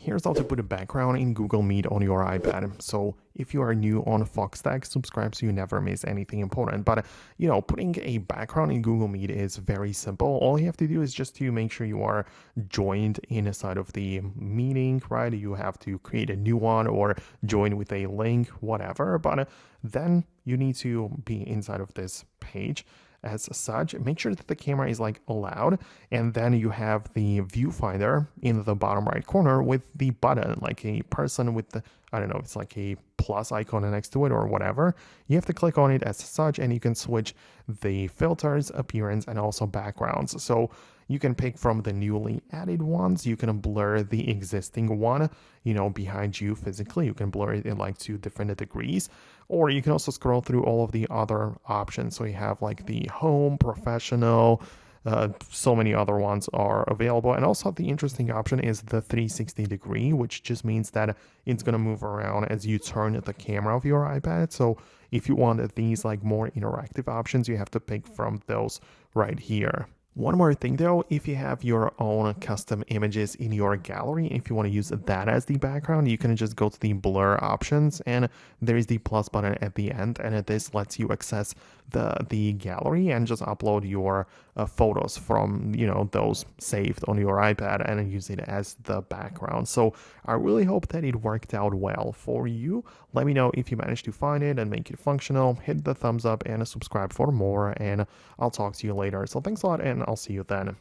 Here's how to put a background in Google Meet on your iPad. So if you are new on Foxtecc, subscribe so you never miss anything important. But putting a background in Google Meet is very simple. All you have to do is just to make sure you are joined inside of the meeting, right? You have to create a new one or join with a link, whatever. But then you need to be inside of this page. As such, make sure that the camera is allowed, and then you have the viewfinder in the bottom right corner with the button, like a person with the, I don't know, it's like a plus icon next to it or whatever. You have to click on it as such, and you can switch the filters, appearance, and also backgrounds. So you can pick from the newly added ones. You can blur the existing one, behind you physically. You can blur it in 2 different degrees, or you can also scroll through all of the other options. So you have the home, professional, so many other ones are available. And also the interesting option is the 360 degree, which just means that it's going to move around as you turn the camera of your iPad. So if you want these more interactive options, you have to pick from those right here. One more thing though, if you have your own custom images in your gallery, if you want to use that as the background, you can just go to the blur options, and there is the plus button at the end, and this lets you access the gallery and just upload your photos from those saved on your iPad and use it as the background. So I really hope that it worked out well for you. Let me know if you managed to find it and make it functional. Hit the thumbs up and subscribe for more, and I'll talk to you later. So thanks a lot, and I'll see you then.